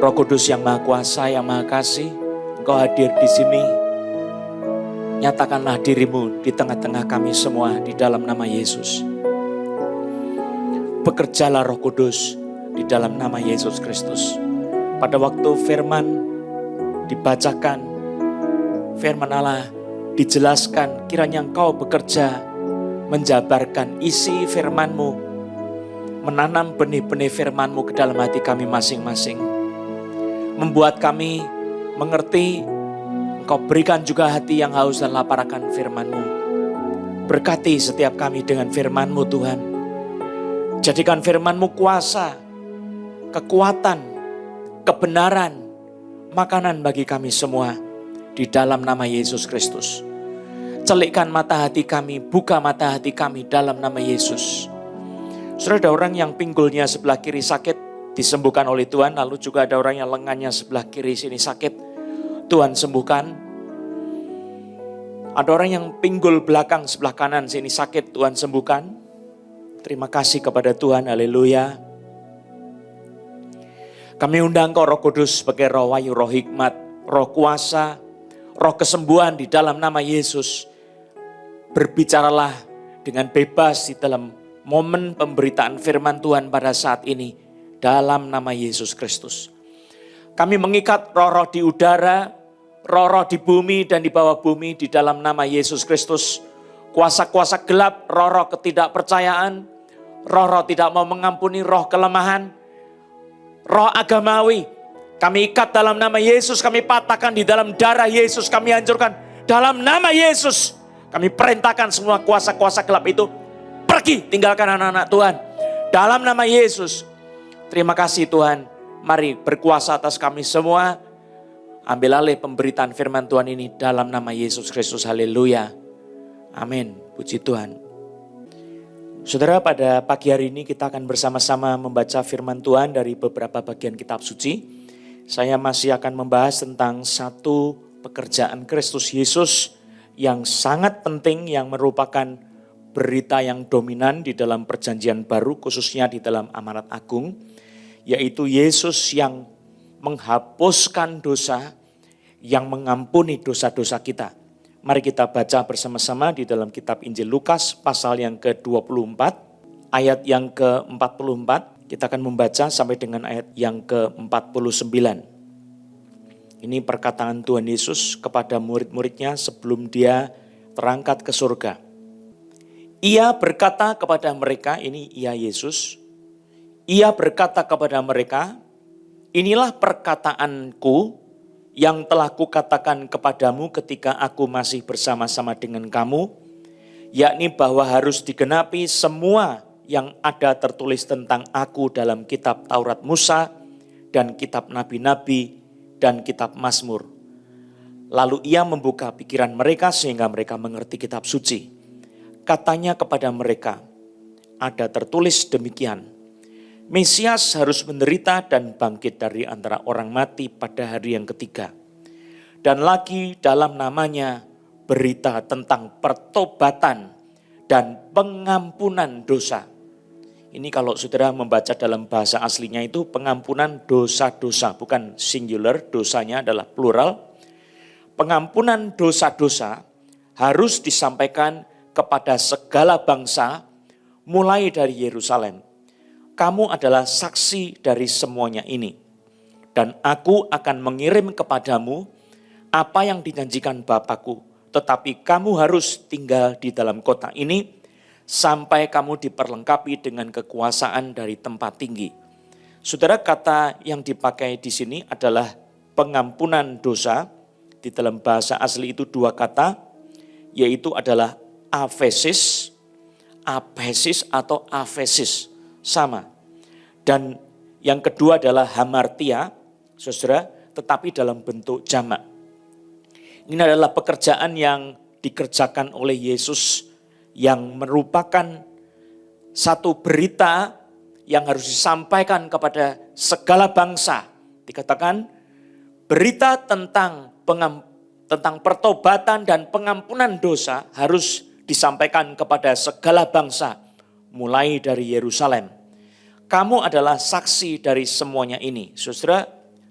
Roh Kudus yang Maha Kuasa, yang Maha Kasih, Engkau hadir di sini. Nyatakanlah dirimu di tengah-tengah kami semua di dalam nama Yesus. Bekerjalah Roh Kudus di dalam nama Yesus Kristus. Pada waktu firman dibacakan, firman Allah dijelaskan, kiranya Engkau bekerja menjabarkan isi firman-Mu, menanam benih-benih firman-Mu ke dalam hati kami masing-masing. Membuat kami mengerti, Engkau berikan juga hati yang haus dan lapar akan firman-Mu. Berkati setiap kami dengan firman-Mu Tuhan. Jadikan firman-Mu kuasa, kekuatan, kebenaran, makanan bagi kami semua di dalam nama Yesus Kristus. Celikkan mata hati kami, buka mata hati kami dalam nama Yesus. Sudah ada orang yang pinggulnya sebelah kiri sakit, disembuhkan oleh Tuhan. Lalu juga ada orang yang lengannya sebelah kiri sini sakit, Tuhan sembuhkan. Ada orang yang pinggul belakang sebelah kanan sini sakit, Tuhan sembuhkan. Terima kasih kepada Tuhan, haleluya. Kami undang Kau Roh Kudus sebagai roh wahyu, roh hikmat, roh kuasa, roh kesembuhan di dalam nama Yesus. Berbicaralah dengan bebas di dalam momen pemberitaan firman Tuhan pada saat ini dalam nama Yesus Kristus. Kami mengikat roh-roh di udara, roh-roh di bumi dan di bawah bumi di dalam nama Yesus Kristus. Kuasa-kuasa gelap, roh-roh ketidakpercayaan, roh-roh tidak mau mengampuni, roh kelemahan, roh agamawi. Kami ikat dalam nama Yesus, kami patahkan di dalam darah Yesus, kami hancurkan dalam nama Yesus. Kami perintahkan semua kuasa-kuasa gelap itu pergi, tinggalkan anak-anak Tuhan. Dalam nama Yesus. Terima kasih Tuhan. Mari berkuasa atas kami semua. Ambil alih pemberitaan firman Tuhan ini dalam nama Yesus Kristus. Haleluya. Amin. Puji Tuhan. Saudara, pada pagi hari ini kita akan bersama-sama membaca firman Tuhan dari beberapa bagian kitab suci. Saya masih akan membahas tentang satu pekerjaan Kristus Yesus yang sangat penting, yang merupakan berita yang dominan di dalam perjanjian baru, khususnya di dalam amanat agung, yaitu Yesus yang menghapuskan dosa, yang mengampuni dosa-dosa kita. Mari kita baca bersama-sama di dalam kitab Injil Lukas pasal yang ke-24, ayat yang ke-44. Kita akan membaca sampai dengan ayat yang ke-49. Ini perkataan Tuhan Yesus kepada murid-muridnya sebelum dia terangkat ke surga. Ia berkata kepada mereka, ini ia Yesus. Ia berkata kepada mereka, inilah perkataanku yang telah kukatakan kepadamu ketika aku masih bersama-sama dengan kamu, yakni bahwa harus digenapi semua yang ada tertulis tentang aku dalam kitab Taurat Musa dan kitab Nabi-Nabi dan kitab Mazmur. Lalu ia membuka pikiran mereka sehingga mereka mengerti kitab suci. Katanya kepada mereka, ada tertulis demikian, Mesias harus menderita dan bangkit dari antara orang mati pada hari yang ketiga. Dan lagi dalam namanya berita tentang pertobatan dan pengampunan dosa. Ini kalau saudara membaca dalam bahasa aslinya itu pengampunan dosa-dosa, bukan singular, dosanya adalah plural. Pengampunan dosa-dosa harus disampaikan kepada segala bangsa mulai dari Yerusalem. Kamu adalah saksi dari semuanya ini. Dan aku akan mengirim kepadamu apa yang dijanjikan Bapakku. Tetapi kamu harus tinggal di dalam kota ini sampai kamu diperlengkapi dengan kekuasaan dari tempat tinggi. Saudara, kata yang dipakai di sini adalah pengampunan dosa. Di dalam bahasa asli itu dua kata, yaitu adalah aphesis, aphesis atau aphesis, sama. Dan yang kedua adalah hamartia, saudara, tetapi dalam bentuk jamak. Ini adalah pekerjaan yang dikerjakan oleh Yesus yang merupakan satu berita yang harus disampaikan kepada segala bangsa. Dikatakan berita tentang pertobatan dan pengampunan dosa harus disampaikan kepada segala bangsa mulai dari Yerusalem. Kamu adalah saksi dari semuanya ini. Saudara,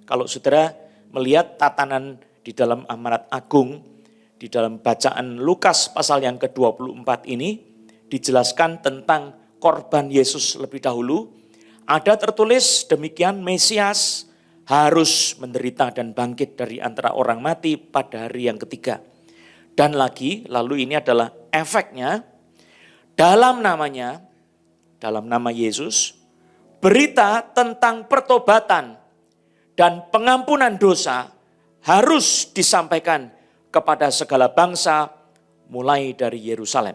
Kalau saudara melihat tatanan di dalam Amanat Agung, di dalam bacaan Lukas pasal yang ke-24 ini, dijelaskan tentang korban Yesus lebih dahulu. Ada tertulis demikian, Mesias harus menderita dan bangkit dari antara orang mati pada hari yang ketiga. Dan lagi, lalu ini adalah efeknya, dalam namanya, dalam nama Yesus, berita tentang pertobatan dan pengampunan dosa harus disampaikan kepada segala bangsa mulai dari Yerusalem.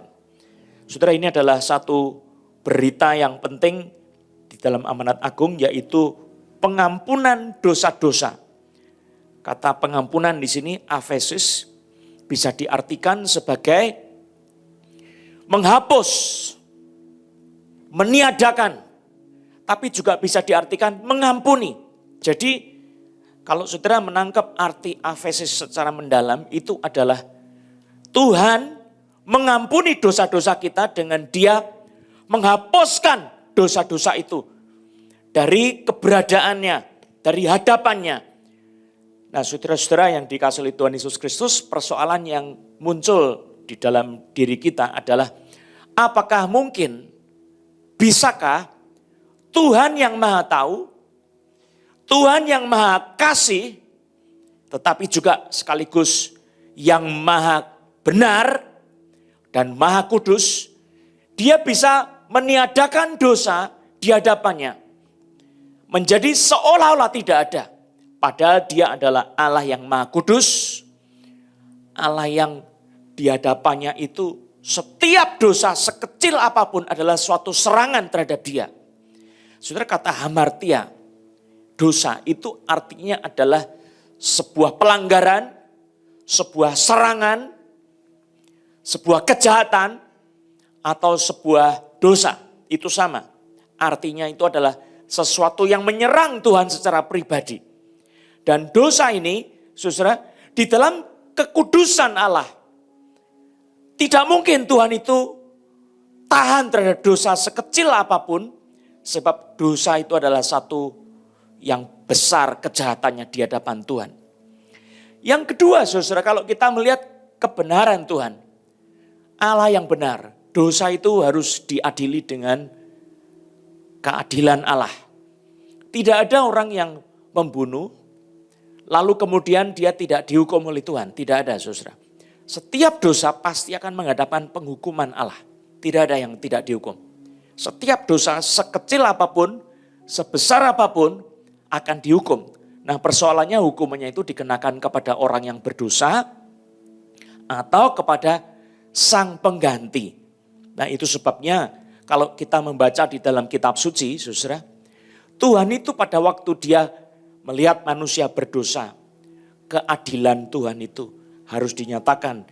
Saudara, ini adalah satu berita yang penting di dalam Amanat Agung, yaitu pengampunan dosa-dosa. Kata pengampunan di sini, aphesis, bisa diartikan sebagai menghapus, meniadakan, tapi juga bisa diartikan mengampuni. Jadi kalau saudara menangkap arti aphesis secara mendalam, itu adalah Tuhan mengampuni dosa-dosa kita dengan Dia menghapuskan dosa-dosa itu dari keberadaannya, dari hadapannya. Nah, saudara-saudara yang dikasihi oleh Tuhan Yesus Kristus, persoalan yang muncul di dalam diri kita adalah, apakah mungkin, bisakah Tuhan yang Maha Tahu, Tuhan yang Maha Kasih, tetapi juga sekaligus yang Maha Benar dan Maha Kudus, Dia bisa meniadakan dosa di hadapannya, menjadi seolah-olah tidak ada. Padahal Dia adalah Allah yang Maha Kudus, Allah yang di hadapannya itu setiap dosa sekecil apapun adalah suatu serangan terhadap Dia. Saudara, kata hamartia, dosa itu artinya adalah sebuah pelanggaran, sebuah serangan, sebuah kejahatan, atau sebuah dosa. Itu sama. Artinya itu adalah sesuatu yang menyerang Tuhan secara pribadi. Dan dosa ini, saudara, di dalam kekudusan Allah, tidak mungkin Tuhan itu tahan terhadap dosa sekecil apapun, sebab dosa itu adalah satu yang besar kejahatannya di hadapan Tuhan. Yang kedua, saudara, kalau kita melihat kebenaran Tuhan, Allah yang benar, dosa itu harus diadili dengan keadilan Allah. Tidak ada orang yang membunuh, lalu kemudian dia tidak dihukum oleh Tuhan. Tidak ada, saudara. Setiap dosa pasti akan menghadapkan penghukuman Allah. Tidak ada yang tidak dihukum. Setiap dosa sekecil apapun, sebesar apapun akan dihukum. Nah, persoalannya hukumannya itu dikenakan kepada orang yang berdosa atau kepada sang pengganti. Nah, itu sebabnya kalau kita membaca di dalam kitab suci, saudara, Tuhan itu pada waktu Dia melihat manusia berdosa, keadilan Tuhan itu harus dinyatakan.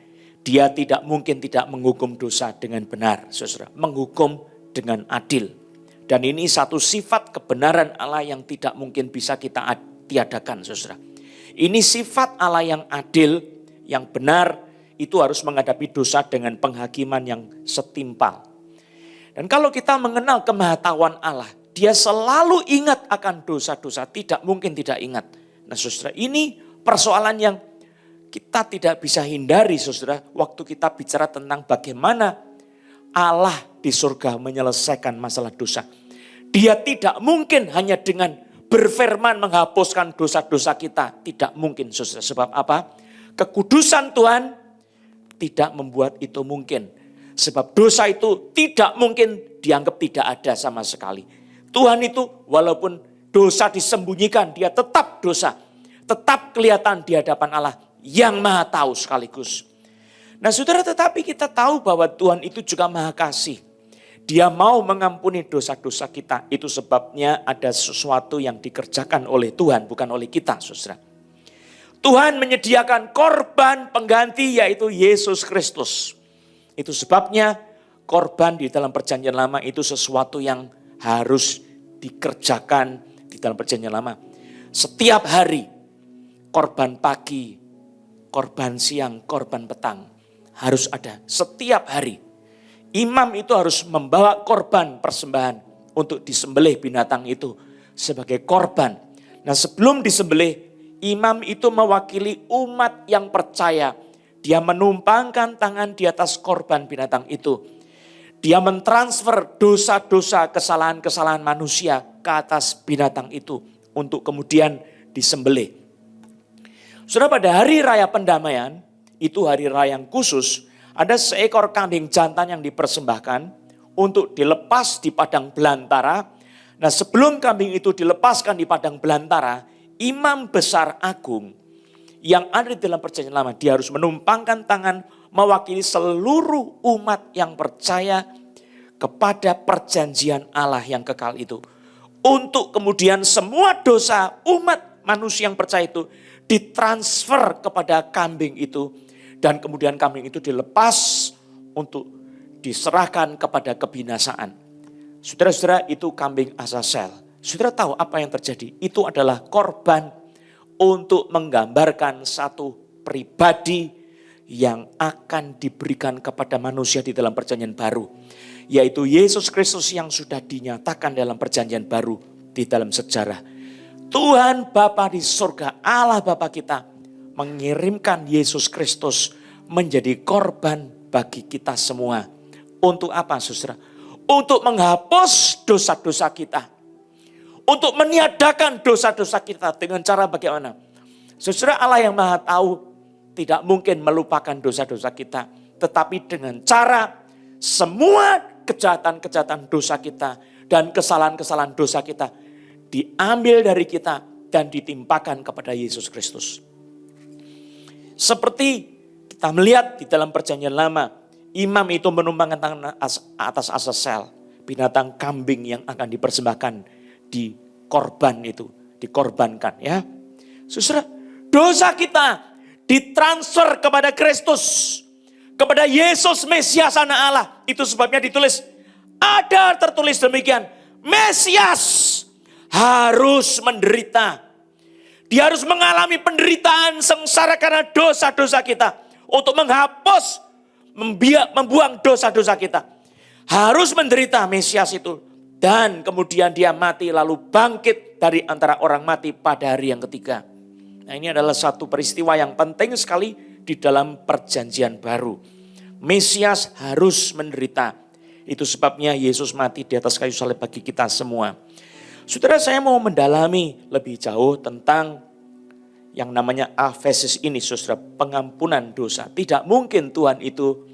Dia tidak mungkin tidak menghukum dosa dengan benar, saudara. Menghukum dengan adil. Dan ini satu sifat kebenaran Allah yang tidak mungkin bisa kita tiadakan, saudara. Ini sifat Allah yang adil, yang benar, itu harus menghadapi dosa dengan penghakiman yang setimpal. Dan kalau kita mengenal kemahatauan Allah, Dia selalu ingat akan dosa-dosa, tidak mungkin tidak ingat. Nah, saudara, ini persoalan yang kita tidak bisa hindari, saudara, waktu kita bicara tentang bagaimana Allah di surga menyelesaikan masalah dosa. Dia tidak mungkin hanya dengan berfirman menghapuskan dosa-dosa kita. Tidak mungkin, saudara. Sebab apa? Kekudusan Tuhan tidak membuat itu mungkin. Sebab dosa itu tidak mungkin dianggap tidak ada sama sekali. Tuhan itu walaupun dosa disembunyikan, Dia tetap dosa. Tetap kelihatan di hadapan Allah yang Maha Tahu sekaligus. Nah, saudara, tetapi kita tahu bahwa Tuhan itu juga Maha Kasih. Dia mau mengampuni dosa-dosa kita. Itu sebabnya ada sesuatu yang dikerjakan oleh Tuhan, bukan oleh kita, saudara. Tuhan menyediakan korban pengganti, yaitu Yesus Kristus. Itu sebabnya korban di dalam perjanjian lama itu sesuatu yang harus dikerjakan di dalam perjanjian lama. Setiap hari, korban pagi, korban siang, korban petang, harus ada setiap hari. Imam itu harus membawa korban persembahan untuk disembelih binatang itu sebagai korban. Nah, sebelum disembelih, imam itu mewakili umat yang percaya. Dia menumpangkan tangan di atas korban binatang itu. Dia mentransfer dosa-dosa, kesalahan-kesalahan manusia ke atas binatang itu untuk kemudian disembelih. Sudah pada hari raya pendamaian, itu hari raya yang khusus, ada seekor kambing jantan yang dipersembahkan untuk dilepas di padang belantara. Nah, sebelum kambing itu dilepaskan di padang belantara, imam besar agung yang ada di dalam perjanjian lama, dia harus menumpangkan tangan mewakili seluruh umat yang percaya kepada perjanjian Allah yang kekal itu. Untuk kemudian semua dosa umat manusia yang percaya itu ditransfer kepada kambing itu. Dan kemudian kambing itu dilepas untuk diserahkan kepada kebinasaan. Saudara-saudara, itu kambing Azazel. Saudara tahu apa yang terjadi? Itu adalah korban untuk menggambarkan satu pribadi yang akan diberikan kepada manusia di dalam perjanjian baru. Yaitu Yesus Kristus yang sudah dinyatakan dalam perjanjian baru di dalam sejarah. Tuhan Bapa di surga, Allah Bapa kita mengirimkan Yesus Kristus menjadi korban bagi kita semua. Untuk apa, saudara? Untuk menghapus dosa-dosa kita. Untuk meniadakan dosa-dosa kita dengan cara bagaimana? Saudara, Allah yang Maha Tahu tidak mungkin melupakan dosa-dosa kita. Tetapi dengan cara semua kejahatan-kejahatan dosa kita dan kesalahan-kesalahan dosa kita diambil dari kita dan ditimpakan kepada Yesus Kristus. Seperti kita melihat di dalam perjanjian lama, imam itu menumpangkan tangan atas Azazel, binatang kambing yang akan dipersembahkan di korban itu, dikorbankan ya. Saudara, dosa kita ditransfer kepada Kristus, kepada Yesus Mesias Anak Allah. Itu sebabnya ditulis, ada tertulis demikian, Mesias harus menderita. Dia harus mengalami penderitaan sengsara karena dosa-dosa kita. Untuk menghapus, membuang dosa-dosa kita. Harus menderita Mesias itu. Dan kemudian dia mati lalu bangkit dari antara orang mati pada hari yang ketiga. Nah, ini adalah satu peristiwa yang penting sekali di dalam perjanjian baru. Mesias harus menderita. Itu sebabnya Yesus mati di atas kayu salib bagi kita semua. Saudara, saya mau mendalami lebih jauh tentang yang namanya afesis ini, saudara, pengampunan dosa. Tidak mungkin Tuhan itu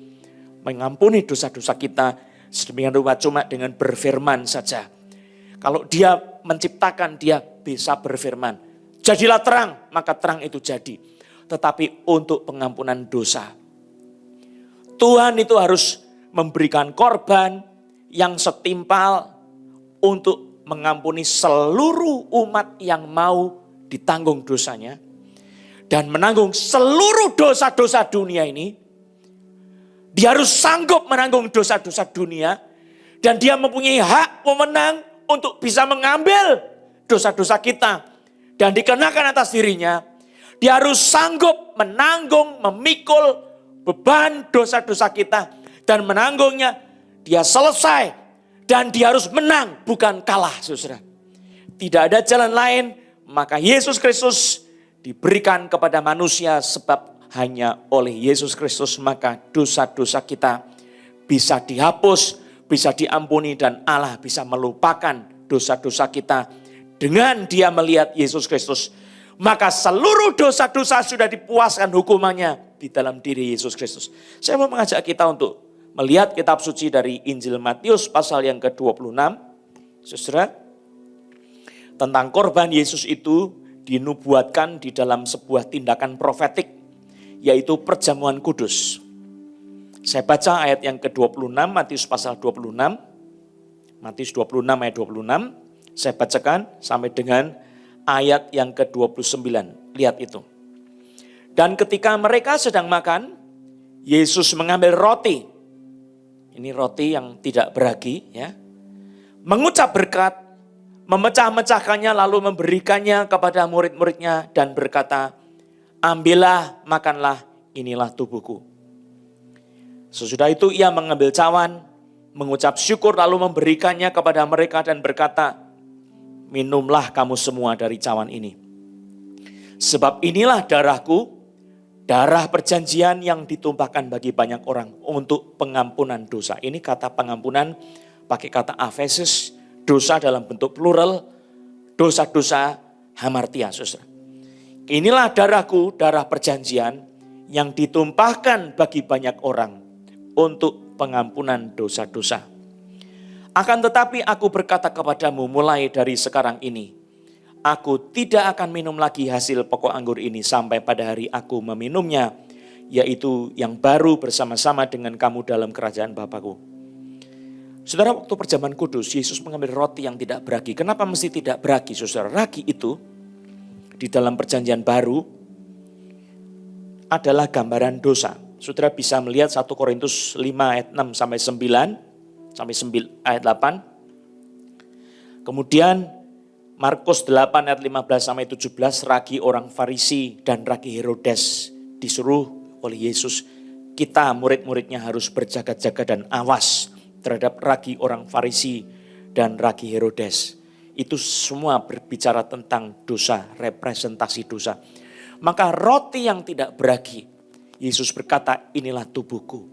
mengampuni dosa-dosa kita sedemikian rupa cuma dengan berfirman saja. Kalau dia menciptakan, dia bisa berfirman. Jadilah terang, maka terang itu jadi. Tetapi untuk pengampunan dosa, Tuhan itu harus memberikan korban yang setimpal untuk mengampuni seluruh umat yang mau ditanggung dosanya. Dan menanggung seluruh dosa-dosa dunia ini. Dia harus sanggup menanggung dosa-dosa dunia. Dan dia mempunyai hak pemenang untuk bisa mengambil dosa-dosa kita. Dan dikenakan atas dirinya. Dia harus sanggup menanggung, memikul beban dosa-dosa kita. Dan menanggungnya, dia selesai. Dan dia harus menang, bukan kalah, saudara. Tidak ada jalan lain, maka Yesus Kristus diberikan kepada manusia sebab hanya oleh Yesus Kristus maka dosa-dosa kita bisa dihapus, bisa diampuni dan Allah bisa melupakan dosa-dosa kita. Dengan dia melihat Yesus Kristus, maka seluruh dosa-dosa sudah dipuaskan hukumannya di dalam diri Yesus Kristus. Saya mau mengajak kita untuk melihat kitab suci dari Injil Matius pasal yang ke-26. Saudara, tentang korban Yesus itu dinubuatkan di dalam sebuah tindakan profetik, yaitu perjamuan kudus. Saya baca ayat yang ke-26, Matius pasal 26. Matius 26 ayat 26. Saya bacakan sampai dengan ayat yang ke-29. Lihat itu. Dan ketika mereka sedang makan, Yesus mengambil roti. Ini roti yang tidak beragi, ya. Mengucap berkat, memecah-mecahkannya lalu memberikannya kepada murid-muridnya dan berkata, ambillah, makanlah, inilah tubuhku. Sesudah itu ia mengambil cawan, mengucap syukur lalu memberikannya kepada mereka dan berkata, minumlah kamu semua dari cawan ini. Sebab inilah darahku, darah perjanjian yang ditumpahkan bagi banyak orang untuk pengampunan dosa. Ini kata pengampunan pakai kata aphesis, dosa dalam bentuk plural, dosa-dosa hamartia, saudara. Inilah darahku, darah perjanjian yang ditumpahkan bagi banyak orang untuk pengampunan dosa-dosa. Akan tetapi aku berkata kepadamu mulai dari sekarang ini, aku tidak akan minum lagi hasil pokok anggur ini sampai pada hari aku meminumnya, yaitu yang baru bersama-sama dengan kamu dalam kerajaan Bapakku. Saudara, waktu perjamuan kudus, Yesus mengambil roti yang tidak beragi. Kenapa mesti tidak beragi, saudara? Ragi itu di dalam perjanjian baru adalah gambaran dosa. Saudara bisa melihat 1 Korintus 5 ayat 6 sampai 9, sampai ayat 8. Kemudian Markus 8 ayat 15 sampai 17, ragi orang Farisi dan ragi Herodes disuruh oleh Yesus, kita murid-muridnya harus berjaga-jaga dan awas terhadap ragi orang Farisi dan ragi Herodes. Itu semua berbicara tentang dosa, representasi dosa. Maka roti yang tidak beragi, Yesus berkata, inilah tubuhku.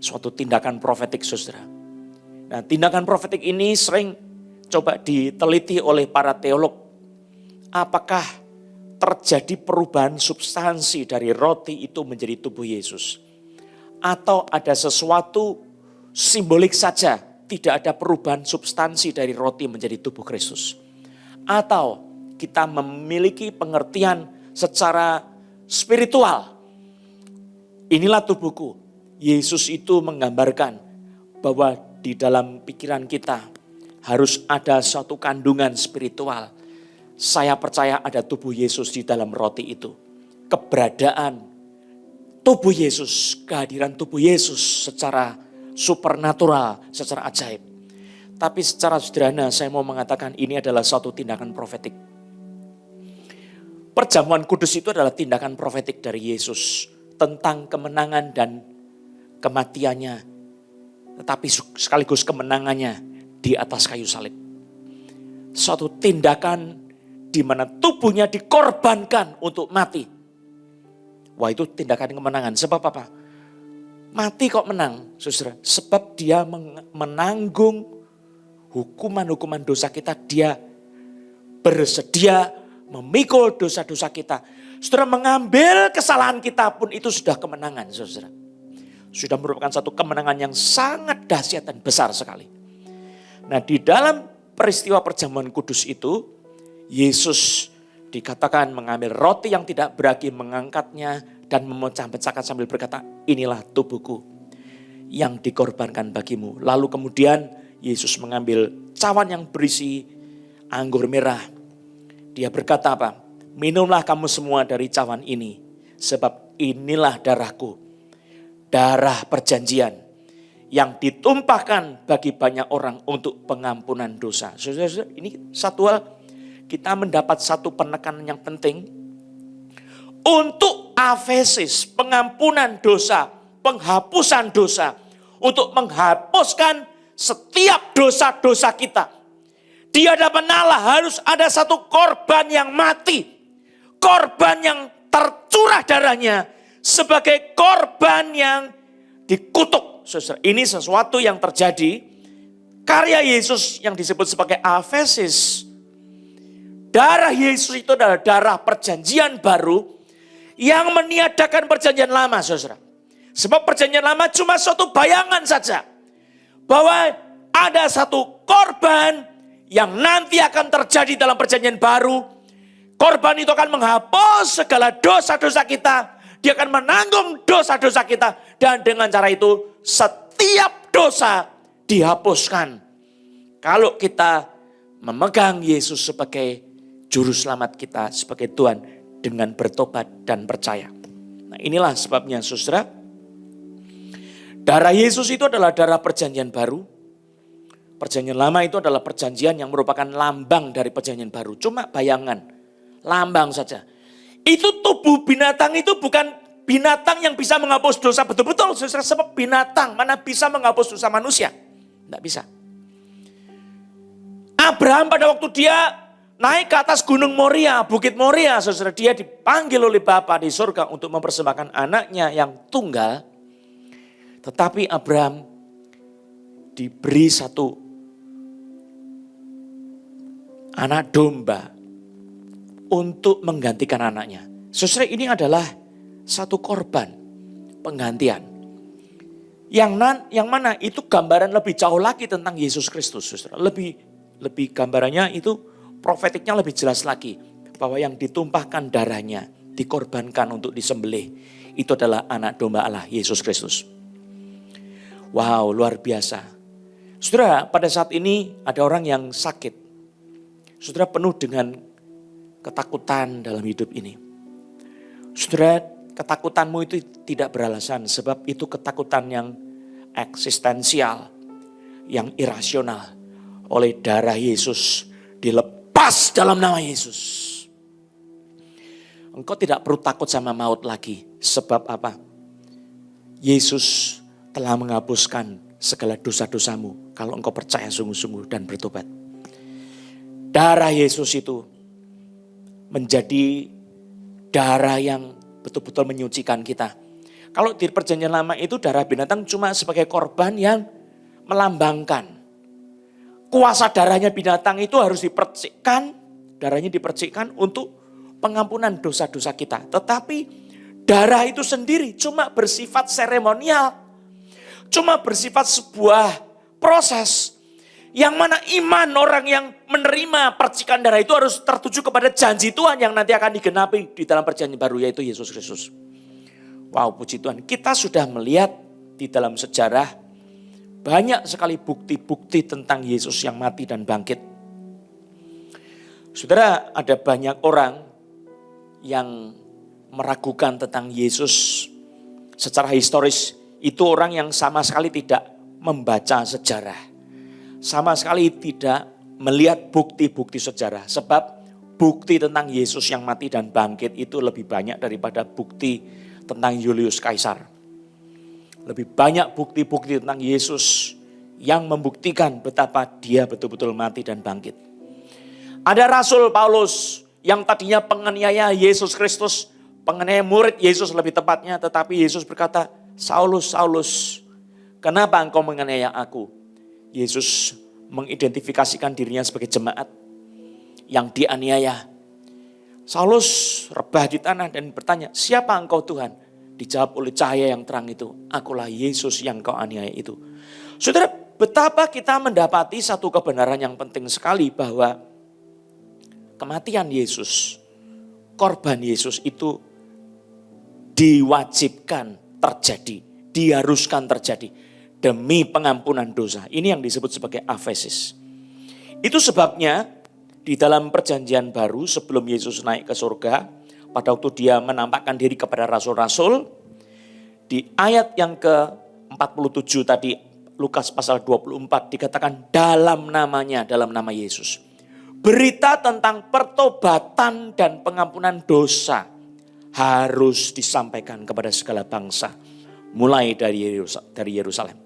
Suatu tindakan profetik, saudara. Nah, tindakan profetik ini sering coba diteliti oleh para teolog. Apakah terjadi perubahan substansi dari roti itu menjadi tubuh Yesus? Atau ada sesuatu simbolik saja, tidak ada perubahan substansi dari roti menjadi tubuh Kristus? Atau kita memiliki pengertian secara spiritual, inilah tubuhku. Yesus itu menggambarkan bahwa di dalam pikiran kita harus ada suatu kandungan spiritual. Saya percaya ada tubuh Yesus di dalam roti itu. Keberadaan tubuh Yesus, kehadiran tubuh Yesus secara supernatural, secara ajaib. Tapi secara sederhana saya mau mengatakan ini adalah suatu tindakan profetik. Perjamuan kudus itu adalah tindakan profetik dari Yesus tentang kemenangan dan kematiannya, tetapi sekaligus kemenangannya di atas kayu salib. Suatu tindakan di mana tubuhnya dikorbankan untuk mati. Wah, itu tindakan kemenangan. Sebab apa? Mati kok menang, saudara? Sebab dia menanggung hukuman-hukuman dosa kita. Dia bersedia memikul dosa-dosa kita. Saudara, mengambil kesalahan kita pun itu sudah kemenangan, saudara. Sudah merupakan satu kemenangan yang sangat dahsyat dan besar sekali. Nah, di dalam peristiwa perjamuan kudus itu, Yesus dikatakan mengambil roti yang tidak beragi, mengangkatnya dan memecah-pecahkan sambil berkata, inilah tubuhku yang dikorbankan bagimu. Lalu kemudian Yesus mengambil cawan yang berisi anggur merah. Dia berkata apa? Minumlah kamu semua dari cawan ini, sebab inilah darahku, darah perjanjian yang ditumpahkan bagi banyak orang untuk pengampunan dosa. Saudara-saudara, ini satu hal, kita mendapat satu penekanan yang penting. Untuk aphesis, pengampunan dosa, penghapusan dosa, untuk menghapuskan setiap dosa-dosa kita. Di hadapan Allah harus ada satu korban yang mati. Korban yang tercurah darahnya sebagai korban yang dikutuk. Saudara, ini sesuatu yang terjadi. Karya Yesus yang disebut sebagai aphesis. Darah Yesus itu adalah darah perjanjian baru yang meniadakan perjanjian lama, saudara. Sebab perjanjian lama cuma suatu bayangan saja. Bahwa ada satu korban yang nanti akan terjadi dalam perjanjian baru. Korban itu akan menghapus segala dosa-dosa kita. Dia akan menanggung dosa-dosa kita. Dan dengan cara itu setiap dosa dihapuskan. Kalau kita memegang Yesus sebagai juru selamat kita, sebagai Tuhan, dengan bertobat dan percaya. Nah, inilah sebabnya, saudara, darah Yesus itu adalah darah perjanjian baru. Perjanjian lama itu adalah perjanjian yang merupakan lambang dari perjanjian baru. Cuma bayangan, lambang saja. Itu tubuh binatang itu bukan binatang yang bisa menghapus dosa betul-betul. Sebab binatang mana bisa menghapus dosa manusia? Tidak bisa. Abraham pada waktu dia naik ke atas gunung Moria, Bukit Moria, saudara, dia dipanggil oleh Bapa di surga untuk mempersembahkan anaknya yang tunggal. Tetapi Abraham diberi satu anak domba untuk menggantikan anaknya. Saudara, ini adalah satu korban penggantian. Yang mana itu gambaran lebih jauh lagi tentang Yesus Kristus, saudara. Lebih gambarannya itu profetiknya lebih jelas lagi. Bahwa yang ditumpahkan darahnya, dikorbankan untuk disembelih. Itu adalah anak domba Allah, Yesus Kristus. Wow, luar biasa. Saudara, pada saat ini ada orang yang sakit. Saudara, penuh dengan ketakutan dalam hidup ini. Saudara, ketakutanmu itu tidak beralasan, sebab itu ketakutan yang eksistensial, yang irasional. Oleh darah Yesus dilepas dalam nama Yesus. Engkau tidak perlu takut sama maut lagi. Sebab apa? Yesus telah menghapuskan segala dosa-dosamu kalau engkau percaya sungguh-sungguh dan bertobat. Darah Yesus itu menjadi darah yang betul-betul menyucikan kita. Kalau di perjanjian lama itu darah binatang cuma sebagai korban yang melambangkan. Kuasa darahnya binatang itu harus dipercikkan, darahnya dipercikkan untuk pengampunan dosa-dosa kita. Tetapi darah itu sendiri cuma bersifat seremonial. Cuma bersifat sebuah proses. Yang mana iman orang yang menerima percikan darah itu harus tertuju kepada janji Tuhan yang nanti akan digenapi di dalam perjanjian baru, yaitu Yesus Kristus. Wow, puji Tuhan. Kita sudah melihat di dalam sejarah banyak sekali bukti-bukti tentang Yesus yang mati dan bangkit. Saudara, ada banyak orang yang meragukan tentang Yesus secara historis. Itu orang yang sama sekali tidak membaca sejarah. Sama sekali tidak melihat bukti-bukti sejarah. Sebab bukti tentang Yesus yang mati dan bangkit itu lebih banyak daripada bukti tentang Julius Kaisar. Lebih banyak bukti-bukti tentang Yesus yang membuktikan betapa dia betul-betul mati dan bangkit. Ada Rasul Paulus yang tadinya penganiaya Yesus Kristus, penganiaya murid Yesus lebih tepatnya, tetapi Yesus berkata, Saulus, Saulus, kenapa engkau menganiaya aku? Yesus mengidentifikasikan dirinya sebagai jemaat yang dianiaya. Saulus rebah di tanah dan bertanya, siapa engkau Tuhan? Dijawab oleh cahaya yang terang itu, akulah Yesus yang kau aniaya itu. Saudara, betapa kita mendapati satu kebenaran yang penting sekali bahwa kematian Yesus, korban Yesus itu diwajibkan terjadi, diharuskan terjadi demi pengampunan dosa. Ini yang disebut sebagai afesis. Itu sebabnya di dalam perjanjian baru sebelum Yesus naik ke surga, pada waktu dia menampakkan diri kepada rasul-rasul, di ayat yang ke-47 tadi, Lukas pasal 24 dikatakan dalam namanya, dalam nama Yesus. Berita tentang pertobatan dan pengampunan dosa harus disampaikan kepada segala bangsa, mulai dari Yerusalem.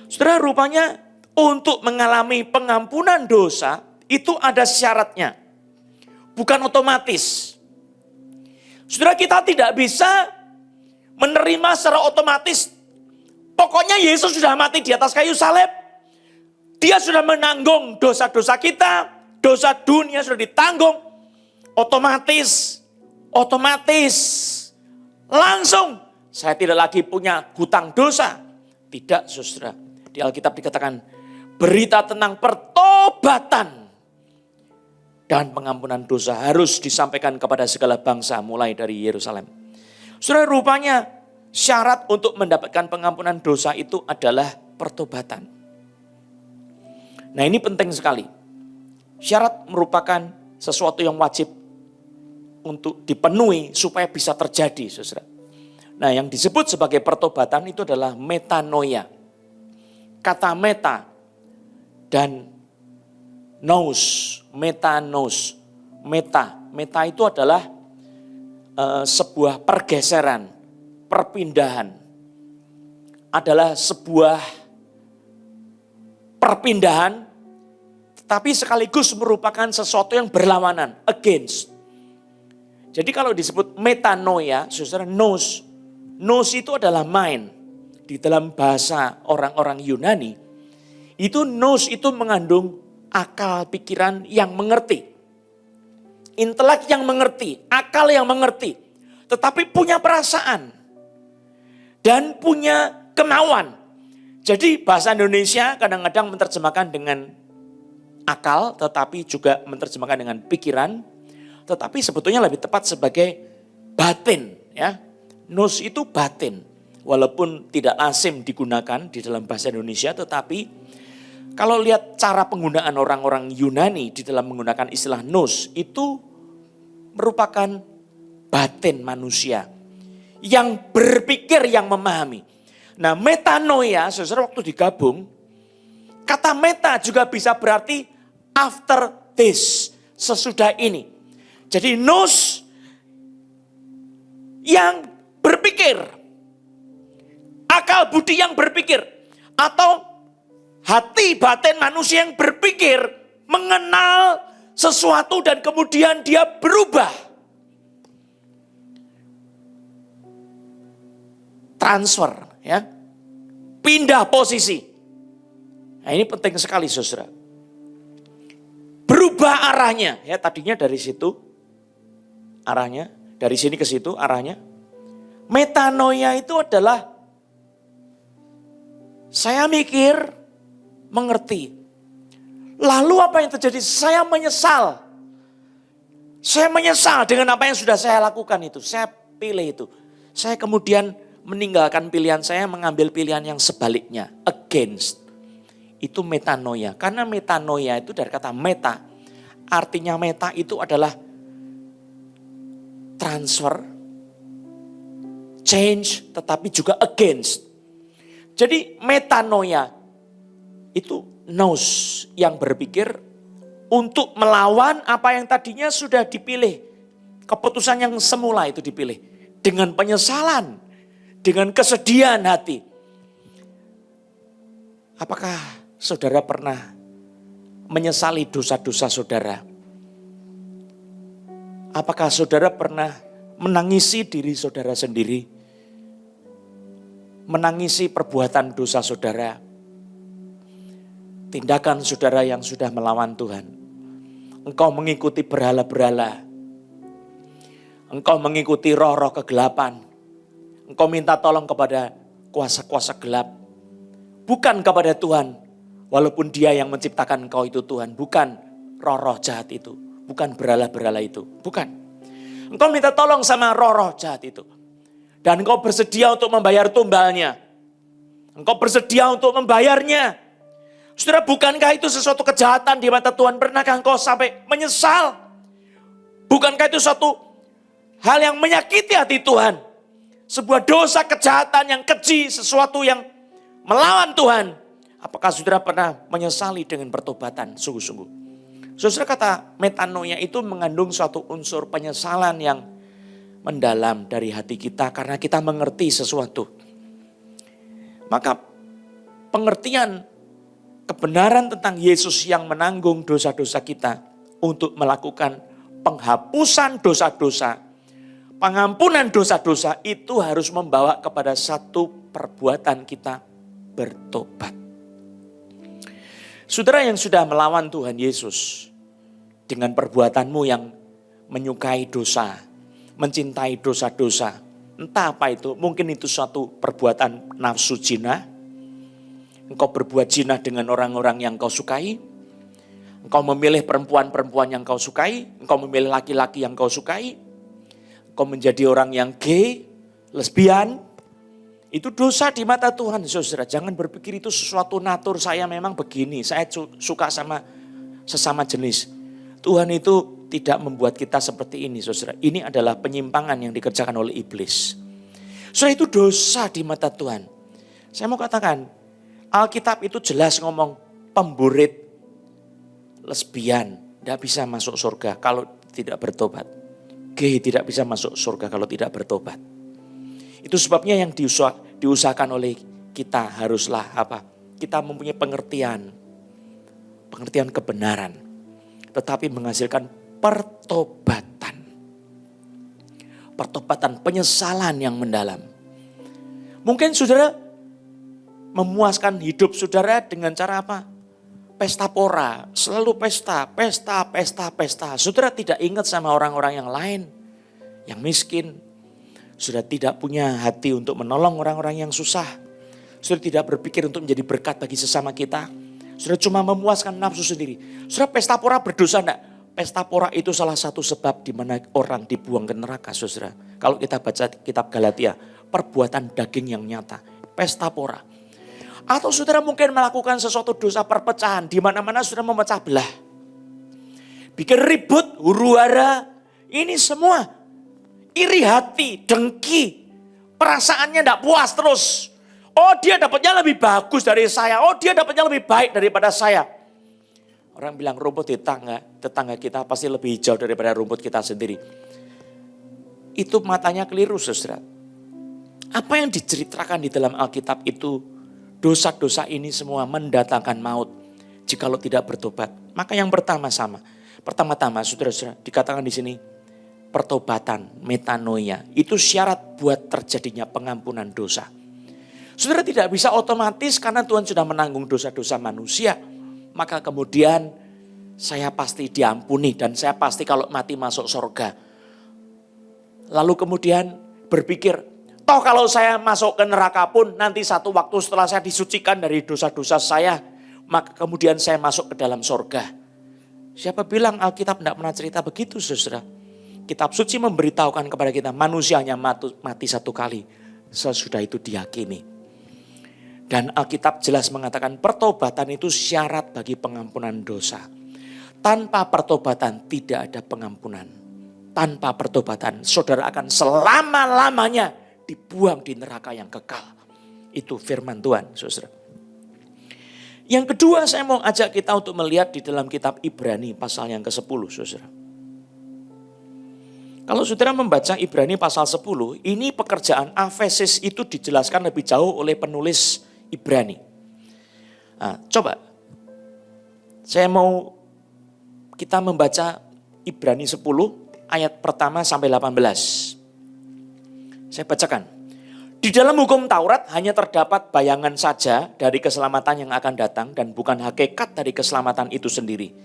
Saudara, rupanya untuk mengalami pengampunan dosa itu ada syaratnya. Bukan otomatis. Saudara, kita tidak bisa menerima secara otomatis. Pokoknya Yesus sudah mati di atas kayu salib. Dia sudah menanggung dosa-dosa kita. Dosa dunia sudah ditanggung. Otomatis. Langsung. Saya tidak lagi punya hutang dosa. Tidak, saudara. Di Alkitab dikatakan berita tentang pertobatan dan pengampunan dosa harus disampaikan kepada segala bangsa mulai dari Yerusalem. Saudara, rupanya syarat untuk mendapatkan pengampunan dosa itu adalah pertobatan. Nah, ini penting sekali. Syarat merupakan sesuatu yang wajib untuk dipenuhi supaya bisa terjadi, saudara. Nah, yang disebut sebagai pertobatan itu adalah metanoia. Kata meta dan nous, metanos. Meta itu adalah sebuah pergeseran, perpindahan. Adalah sebuah perpindahan tapi sekaligus merupakan sesuatu yang berlawanan, against. Jadi kalau disebut metanoia, saudara, nous itu adalah mind. Di dalam bahasa orang-orang Yunani, itu nous itu mengandung akal pikiran yang mengerti. Intelek yang mengerti, akal yang mengerti. Tetapi punya perasaan. Dan punya kemauan. Jadi bahasa Indonesia kadang-kadang menerjemahkan dengan akal, tetapi juga menerjemahkan dengan pikiran. Tetapi sebetulnya lebih tepat sebagai batin. Ya. Nous itu batin. Walaupun tidak lazim digunakan di dalam bahasa Indonesia, tetapi kalau lihat cara penggunaan orang-orang Yunani di dalam menggunakan istilah nous, itu merupakan batin manusia yang berpikir, yang memahami. Nah, metanoia, saudara, waktu digabung, kata meta juga bisa berarti after this, sesudah ini. Jadi nous yang berpikir, akal budi yang berpikir, atau hati batin manusia yang berpikir, mengenal sesuatu dan kemudian dia berubah. Transfer, ya. Pindah posisi. Nah, ini penting sekali, saudara. Berubah arahnya, ya, tadinya dari situ arahnya, dari sini ke situ arahnya. Metanoia itu adalah saya mikir, mengerti. Lalu apa yang terjadi? Saya menyesal. Saya menyesal dengan apa yang sudah saya lakukan itu. Saya pilih itu. Saya kemudian meninggalkan pilihan saya, mengambil pilihan yang sebaliknya. Against. Itu metanoia. Karena metanoia itu dari kata meta. Artinya meta itu adalah transfer, change, tetapi juga against. Jadi metanoia itu nous yang berpikir untuk melawan apa yang tadinya sudah dipilih. Keputusan yang semula itu dipilih. Dengan penyesalan, dengan kesedihan hati. Apakah saudara pernah menyesali dosa-dosa saudara? Apakah saudara pernah menangisi diri saudara sendiri? Menangisi perbuatan dosa saudara? Tindakan saudara yang sudah melawan Tuhan. Engkau mengikuti berhala-berhala. Engkau mengikuti roh-roh kegelapan. Engkau minta tolong kepada kuasa-kuasa gelap. Bukan kepada Tuhan. Walaupun dia yang menciptakan engkau itu Tuhan. Bukan roh-roh jahat itu. Bukan berhala-berhala itu. Bukan. Engkau minta tolong sama roh-roh jahat itu. Dan engkau bersedia untuk membayar tumbalnya. Engkau bersedia untuk membayarnya. Saudara, bukankah itu sesuatu kejahatan di mata Tuhan? Pernahkah engkau sampai menyesal? Bukankah itu suatu hal yang menyakiti hati Tuhan? Sebuah dosa kejahatan yang keji, sesuatu yang melawan Tuhan. Apakah saudara pernah menyesali dengan pertobatan sungguh-sungguh? Saudara, kata metanoia itu mengandung suatu unsur penyesalan yang mendalam dari hati kita karena kita mengerti sesuatu. Maka pengertian kebenaran tentang Yesus yang menanggung dosa-dosa kita untuk melakukan penghapusan dosa-dosa, pengampunan dosa-dosa itu harus membawa kepada satu perbuatan kita bertobat. Saudara yang sudah melawan Tuhan Yesus dengan perbuatanmu yang menyukai dosa, mencintai dosa-dosa, entah apa itu, mungkin itu suatu perbuatan nafsu zina. Engkau berbuat zina dengan orang-orang yang kau sukai. Engkau memilih perempuan-perempuan yang kau sukai. Engkau memilih laki-laki yang kau sukai. Engkau menjadi orang yang gay, lesbian. Itu dosa di mata Tuhan, saudara. Jangan berpikir itu sesuatu natur saya memang begini. Saya suka sama sesama jenis. Tuhan itu tidak membuat kita seperti ini, saudara. Ini adalah penyimpangan yang dikerjakan oleh iblis. Saudara, itu dosa di mata Tuhan. Saya mau katakan, Alkitab itu jelas ngomong pemburit lesbian tidak bisa masuk surga kalau tidak bertobat. Gay tidak bisa masuk surga kalau tidak bertobat. Itu sebabnya yang diusahakan oleh kita haruslah apa? Kita mempunyai pengertian pengertian kebenaran, tetapi menghasilkan pertobatan. Pertobatan, penyesalan yang mendalam. Mungkin saudara memuaskan hidup saudara dengan cara apa? Pesta pora, selalu pesta. Saudara tidak ingat sama orang-orang yang lain, yang miskin. Saudara tidak punya hati untuk menolong orang-orang yang susah. Saudara tidak berpikir untuk menjadi berkat bagi sesama kita. Saudara cuma memuaskan nafsu sendiri. Saudara pesta pora berdosa enggak? Pesta pora itu salah satu sebab di mana orang dibuang ke neraka, saudara. Kalau kita baca kitab Galatia, perbuatan daging yang nyata. Pesta pora. Atau saudara mungkin melakukan sesuatu dosa perpecahan, di mana-mana saudara memecah belah. Bikin ribut, huru-hara, ini semua. Iri hati, dengki, perasaannya tidak puas terus. Oh dia dapatnya lebih bagus dari saya, oh dia dapatnya lebih baik daripada saya. Orang bilang rumput di tetangga kita pasti lebih hijau daripada rumput kita sendiri. Itu matanya keliru, saudara. Apa yang diceritakan di dalam Alkitab itu, dosa-dosa ini semua mendatangkan maut jikalau tidak bertobat. Maka yang pertama-tama saudara-saudara dikatakan di sini pertobatan, metanoia, itu syarat buat terjadinya pengampunan dosa. Saudara tidak bisa otomatis karena Tuhan sudah menanggung dosa-dosa manusia. Maka kemudian saya pasti diampuni dan saya pasti kalau mati masuk surga. Lalu kemudian berpikir, toh kalau saya masuk ke neraka pun nanti satu waktu setelah saya disucikan dari dosa-dosa saya, maka kemudian saya masuk ke dalam surga. Siapa bilang Alkitab tidak pernah cerita begitu, saudara? Kitab suci memberitahukan kepada kita manusianya mati satu kali, sesudah itu diyakini. Dan Alkitab jelas mengatakan pertobatan itu syarat bagi pengampunan dosa. Tanpa pertobatan tidak ada pengampunan. Tanpa pertobatan saudara akan selama-lamanya dibuang di neraka yang kekal. Itu firman Tuhan, saudara. Yang kedua saya mau ajak kita untuk melihat di dalam kitab Ibrani pasal yang ke-10, saudara. Kalau saudara membaca Ibrani pasal 10, ini pekerjaan Efesus itu dijelaskan lebih jauh oleh penulis Ibrani. Nah, coba saya mau kita membaca Ibrani 10 ayat pertama sampai 18. Saya bacakan. Di dalam hukum Taurat hanya terdapat bayangan saja dari keselamatan yang akan datang dan bukan hakikat dari keselamatan itu sendiri.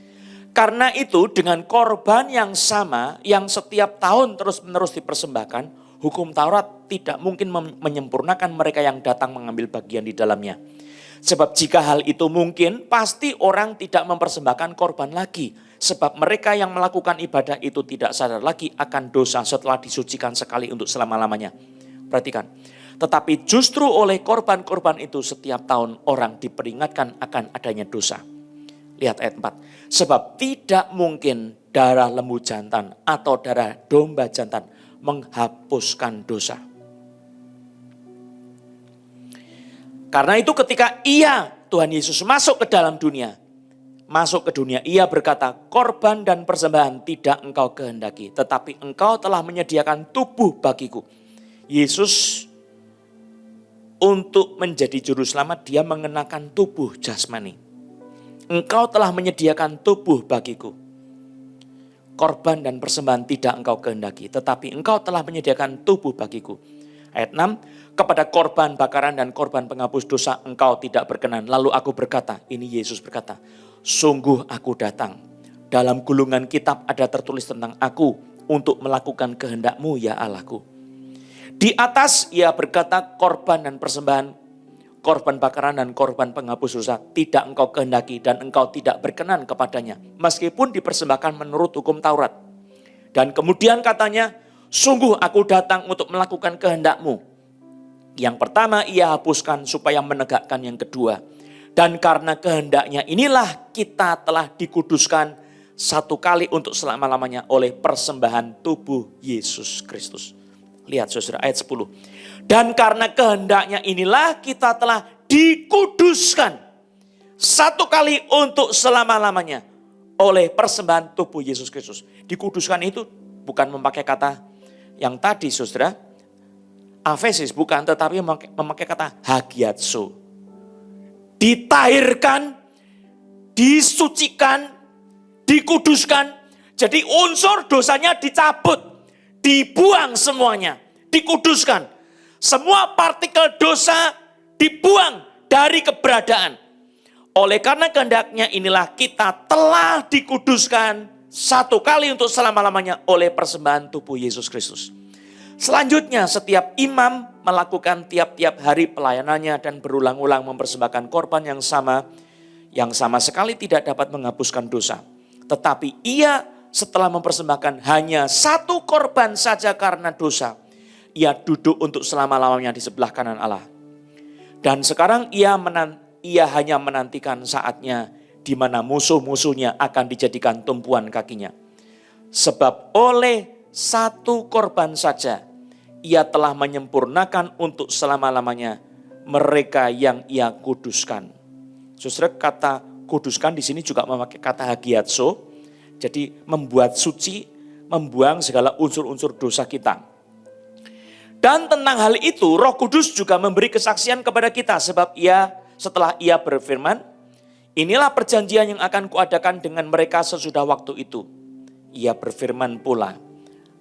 Karena itu dengan korban yang sama yang setiap tahun terus-menerus dipersembahkan, hukum Taurat tidak mungkin menyempurnakan mereka yang datang mengambil bagian di dalamnya. Sebab jika hal itu mungkin, pasti orang tidak mempersembahkan korban lagi. Sebab mereka yang melakukan ibadah itu tidak sadar lagi akan dosa setelah disucikan sekali untuk selama-lamanya. Perhatikan. Tetapi justru oleh korban-korban itu setiap tahun orang diperingatkan akan adanya dosa. Lihat ayat 4. Sebab tidak mungkin darah lembu jantan atau darah domba jantan menghapuskan dosa. Karena itu ketika Tuhan Yesus masuk ke dalam dunia, ia berkata, korban dan persembahan tidak engkau kehendaki, tetapi engkau telah menyediakan tubuh bagiku. Yesus untuk menjadi juru selamat, dia mengenakan tubuh jasmani. Engkau telah menyediakan tubuh bagiku. Korban dan persembahan tidak engkau kehendaki, tetapi engkau telah menyediakan tubuh bagiku. Ayat 6, kepada korban bakaran dan korban penghapus dosa engkau tidak berkenan. Lalu aku berkata, ini Yesus berkata, sungguh aku datang. Dalam gulungan kitab ada tertulis tentang aku untuk melakukan kehendakmu ya Allahku. Di atas ia berkata korban dan persembahan, korban bakaran dan korban penghapus dosa tidak engkau kehendaki dan engkau tidak berkenan kepadanya. Meskipun dipersembahkan menurut hukum Taurat. Dan kemudian katanya, sungguh aku datang untuk melakukan kehendakmu. Yang pertama ia hapuskan supaya menegakkan yang kedua. Dan karena kehendaknya inilah kita telah dikuduskan satu kali untuk selama-lamanya oleh persembahan tubuh Yesus Kristus. Lihat saudara ayat 10. Dan karena kehendaknya inilah kita telah dikuduskan satu kali untuk selama-lamanya oleh persembahan tubuh Yesus Kristus. Dikuduskan itu bukan memakai kata yang tadi saudara, Efesus bukan, tetapi memakai kata hagiatso. Ditahirkan, disucikan, dikuduskan. Jadi unsur dosanya dicabut, dibuang semuanya, dikuduskan. Semua partikel dosa dibuang dari keberadaan. Oleh karena kehendaknya inilah kita telah dikuduskan satu kali untuk selama-lamanya oleh persembahan tubuh Yesus Kristus. Selanjutnya setiap imam melakukan tiap-tiap hari pelayanannya dan berulang-ulang mempersembahkan korban yang sama sekali tidak dapat menghapuskan dosa. Tetapi ia setelah mempersembahkan hanya satu korban saja karena dosa, ia duduk untuk selama-lamanya di sebelah kanan Allah. Dan sekarang ia hanya menantikan saatnya di mana musuh-musuhnya akan dijadikan tumpuan kakinya. Sebab oleh satu korban saja, ia telah menyempurnakan untuk selama-lamanya mereka yang ia kuduskan. Saudara, kata kuduskan di sini juga memakai kata hagiatso. Jadi membuat suci, membuang segala unsur-unsur dosa kita. Dan tentang hal itu Roh Kudus juga memberi kesaksian kepada kita. Sebab setelah ia berfirman, inilah perjanjian yang akan kuadakan dengan mereka sesudah waktu itu. Ia berfirman pula,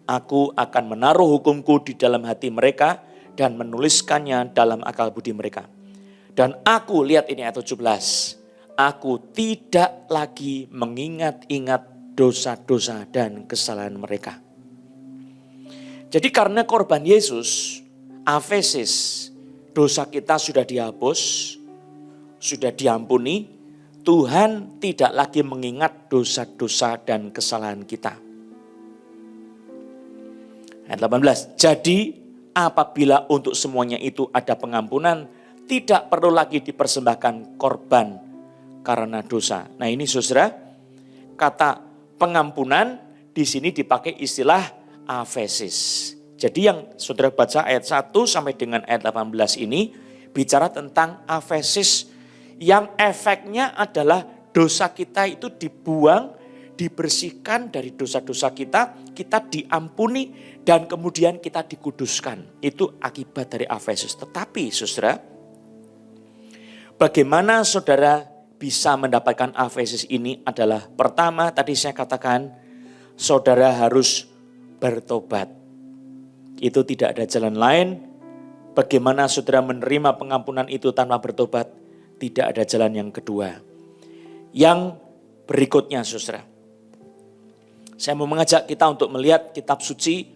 aku akan menaruh hukumku di dalam hati mereka dan menuliskannya dalam akal budi mereka. Dan aku, lihat ini ayat 17, aku tidak lagi mengingat-ingat dosa-dosa dan kesalahan mereka. Jadi karena korban Yesus, afesis, dosa kita sudah dihapus, sudah diampuni, Tuhan tidak lagi mengingat dosa-dosa dan kesalahan kita. Ayat 18, jadi apabila untuk semuanya itu ada pengampunan, tidak perlu lagi dipersembahkan korban karena dosa. Nah ini saudara, kata pengampunan di sini dipakai istilah afesis. Jadi yang saudara baca ayat 1 sampai dengan ayat 18 ini bicara tentang afesis yang efeknya adalah dosa kita itu dibuang, dibersihkan dari dosa-dosa kita diampuni dan kemudian kita dikuduskan. Itu akibat dari afesis. Tetapi saudara, bagaimana saudara bisa mendapatkan afesis ini adalah pertama tadi saya katakan saudara harus bertobat. Itu tidak ada jalan lain. Bagaimana saudara menerima pengampunan itu tanpa bertobat? Tidak ada jalan yang kedua. Yang berikutnya saudara. Saya mau mengajak kita untuk melihat kitab suci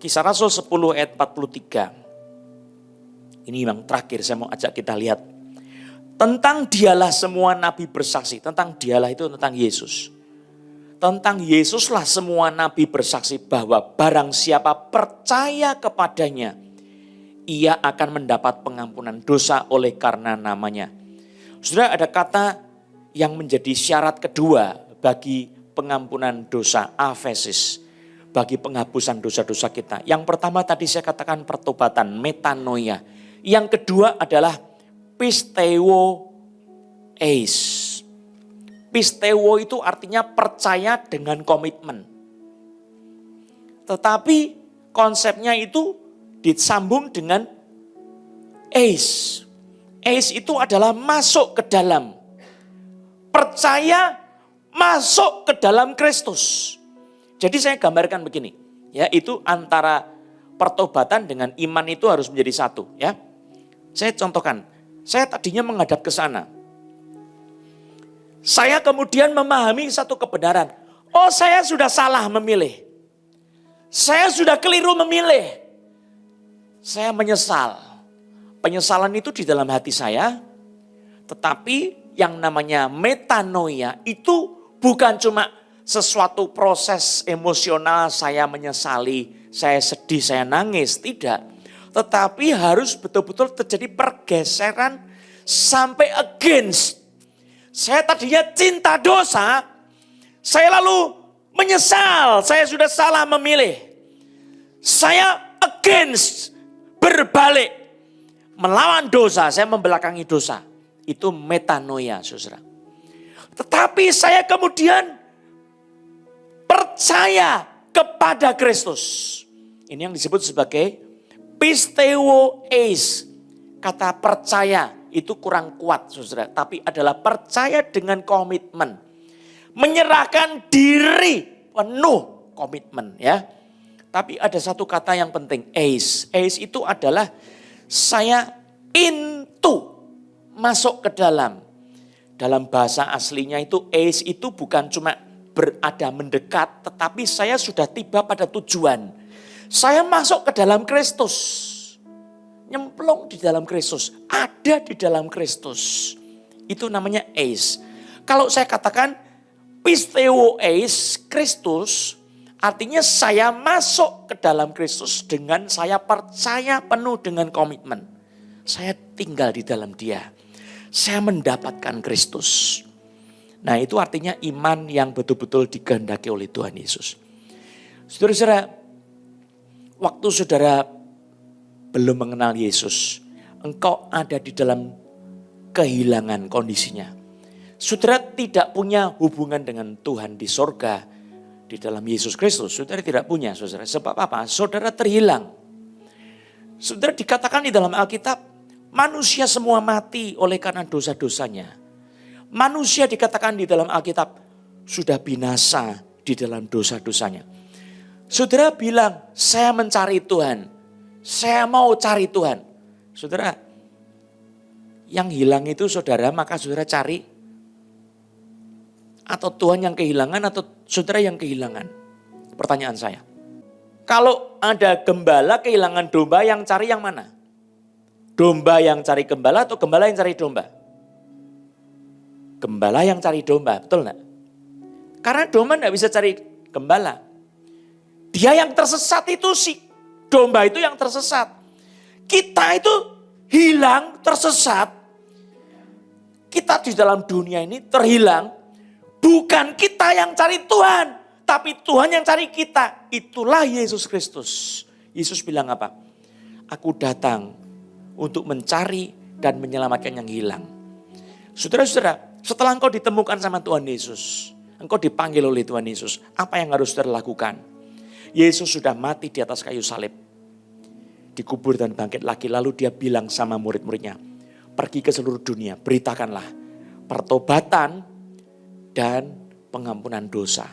Kisah Rasul 10 ayat 43. Ini yang terakhir saya mau ajak kita lihat. Tentang dialah semua nabi bersaksi. Tentang dialah itu tentang Yesus. Tentang Yesuslah semua nabi bersaksi bahwa barang siapa percaya kepadanya, ia akan mendapat pengampunan dosa oleh karena namanya. Saudara, ada kata yang menjadi syarat kedua bagi pengampunan dosa, afesis. Bagi penghapusan dosa-dosa kita. Yang pertama tadi saya katakan pertobatan, metanoia. Yang kedua adalah pisteuo eis. Pisteuo itu artinya percaya dengan komitmen. Tetapi konsepnya itu disambung dengan eis. Eis itu adalah masuk ke dalam. Percaya masuk ke dalam Kristus. Jadi saya gambarkan begini, ya itu antara pertobatan dengan iman itu harus menjadi satu, ya. Saya contohkan, saya tadinya menghadap ke sana. Saya kemudian memahami satu kebenaran. Oh, saya sudah salah memilih. Saya sudah keliru memilih. Saya menyesal. Penyesalan itu di dalam hati saya, tetapi yang namanya metanoia itu bukan cuma sesuatu proses emosional, saya menyesali, saya sedih, saya nangis. Tidak. Tetapi harus betul-betul terjadi pergeseran sampai against. Saya tadinya cinta dosa, saya lalu menyesal, saya sudah salah memilih. Saya against, berbalik, melawan dosa, saya membelakangi dosa. Itu metanoia, saudara. Tetapi saya kemudian percaya kepada Kristus. Ini yang disebut sebagai pisteuo eis. Kata percaya itu kurang kuat saudara. Tapi adalah percaya dengan komitmen. Menyerahkan diri penuh komitmen ya. Tapi ada satu kata yang penting, eis. Eis itu adalah saya into, masuk ke dalam. Dalam bahasa aslinya itu eis itu bukan cuma berada mendekat, tetapi saya sudah tiba pada tujuan. Saya masuk ke dalam Kristus. Nyemplung di dalam Kristus. Ada di dalam Kristus. Itu namanya eis. Kalau saya katakan pisteo eis Kristus, artinya saya masuk ke dalam Kristus dengan saya percaya penuh dengan komitmen. Saya tinggal di dalam Dia. Saya mendapatkan Kristus. Nah itu artinya iman yang betul-betul dikehendaki oleh Tuhan Yesus. Saudara-saudara, waktu saudara belum mengenal Yesus, engkau ada di dalam kehilangan kondisinya. Saudara tidak punya hubungan dengan Tuhan di sorga, di dalam Yesus Kristus. Saudara tidak punya, saudara. Sebab apa? Saudara terhilang. Saudara dikatakan di dalam Alkitab, manusia semua mati oleh karena dosa-dosanya. Manusia dikatakan di dalam Alkitab sudah binasa di dalam dosa-dosanya. Saudara bilang, saya mencari Tuhan. Saya mau cari Tuhan. Saudara, yang hilang itu saudara, maka saudara cari. Atau Tuhan yang kehilangan atau saudara yang kehilangan. Pertanyaan saya. Kalau ada gembala kehilangan domba, yang cari yang mana? Domba yang cari gembala atau gembala yang cari domba? Gembala yang cari domba, betul enggak? Karena domba enggak bisa cari gembala. Dia yang tersesat itu si domba itu yang tersesat. Kita itu hilang, tersesat. Kita di dalam dunia ini terhilang. Bukan kita yang cari Tuhan, tapi Tuhan yang cari kita. Itulah Yesus Kristus. Yesus bilang apa? Aku datang untuk mencari dan menyelamatkan yang hilang. Saudara-saudara, setelah engkau ditemukan sama Tuhan Yesus, engkau dipanggil oleh Tuhan Yesus, apa yang harus saudara lakukan? Yesus sudah mati di atas kayu salib, dikubur dan bangkit lagi. Lalu dia bilang sama murid-muridnya, pergi ke seluruh dunia, beritakanlah pertobatan dan pengampunan dosa.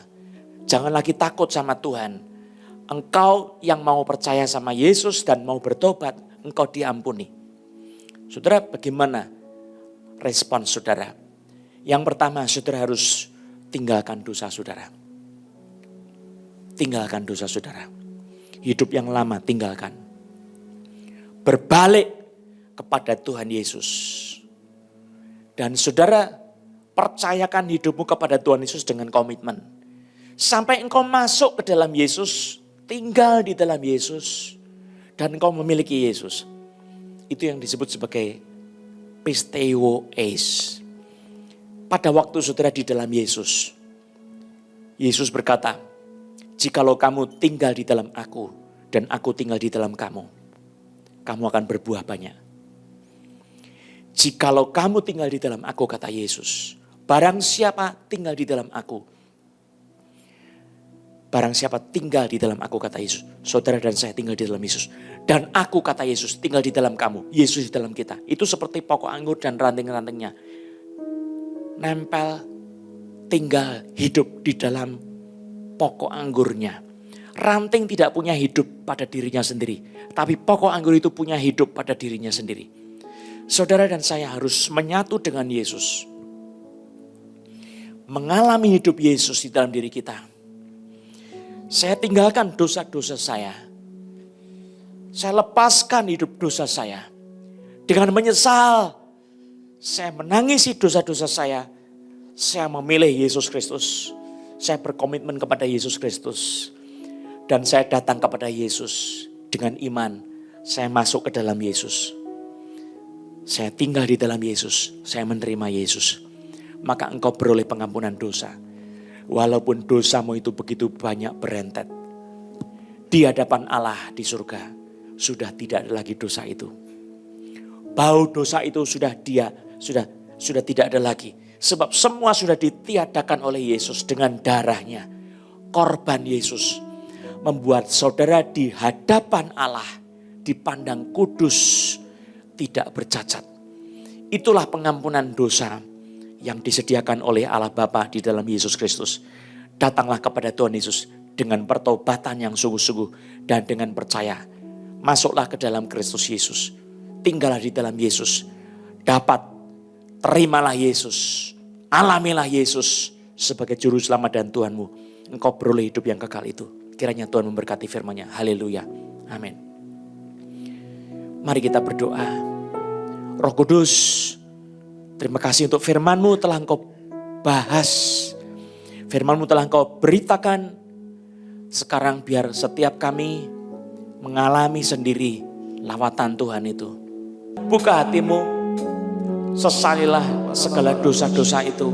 Jangan lagi takut sama Tuhan. Engkau yang mau percaya sama Yesus dan mau bertobat, engkau diampuni. Saudara, bagaimana respon saudara? Yang pertama, saudara harus tinggalkan dosa saudara. Tinggalkan dosa saudara. Hidup yang lama tinggalkan. Berbalik kepada Tuhan Yesus. Dan saudara percayakan hidupmu kepada Tuhan Yesus dengan komitmen. Sampai engkau masuk ke dalam Yesus, tinggal di dalam Yesus, dan engkau memiliki Yesus. Itu yang disebut sebagai pisteo eis. Pada waktu saudara di dalam Yesus, Yesus berkata, jikalau kamu tinggal di dalam aku dan aku tinggal di dalam kamu, kamu akan berbuah banyak. Jikalau kamu tinggal di dalam aku, kata Yesus, barang siapa tinggal di dalam aku, barang siapa tinggal di dalam aku, kata Yesus, saudara dan saya tinggal di dalam Yesus. Dan aku, kata Yesus, tinggal di dalam kamu, Yesus di dalam kita. Itu seperti pokok anggur dan ranting-rantingnya. Nempel, tinggal, hidup di dalam pokok anggurnya. Ranting tidak punya hidup pada dirinya sendiri. Tapi pokok anggur itu punya hidup pada dirinya sendiri. Saudara dan saya harus menyatu dengan Yesus. Mengalami hidup Yesus di dalam diri kita. Saya tinggalkan dosa-dosa saya. Saya lepaskan hidup dosa saya. Dengan menyesal, saya menangisi dosa-dosa saya. Saya memilih Yesus Kristus. Saya berkomitmen kepada Yesus Kristus. Dan saya datang kepada Yesus dengan iman. Saya masuk ke dalam Yesus. Saya tinggal di dalam Yesus. Saya menerima Yesus. Maka engkau beroleh pengampunan dosa. Walaupun dosamu itu begitu banyak berentet. Di hadapan Allah di surga. Sudah tidak ada lagi dosa itu. Bau dosa itu sudah tidak ada lagi. Sebab semua sudah ditiadakan oleh Yesus dengan darahnya. Korban Yesus membuat saudara di hadapan Allah dipandang kudus, tidak bercacat. Itulah pengampunan dosa yang disediakan oleh Allah Bapa di dalam Yesus Kristus. Datanglah kepada Tuhan Yesus dengan pertobatan yang sungguh-sungguh dan dengan percaya. Masuklah ke dalam Kristus Yesus. Tinggallah di dalam Yesus. Terimalah Yesus. Alamilah Yesus sebagai juru selamat dan Tuhanmu. Engkau beroleh hidup yang kekal itu. Kiranya Tuhan memberkati firman-Nya. Haleluya. Amin. Mari kita berdoa. Roh Kudus, terima kasih untuk firman-Mu telah Engkau bahas. Firman-Mu telah Engkau beritakan. Sekarang biar setiap kami mengalami sendiri lawatan Tuhan itu. Buka hatimu. Sesalilah segala dosa-dosa itu.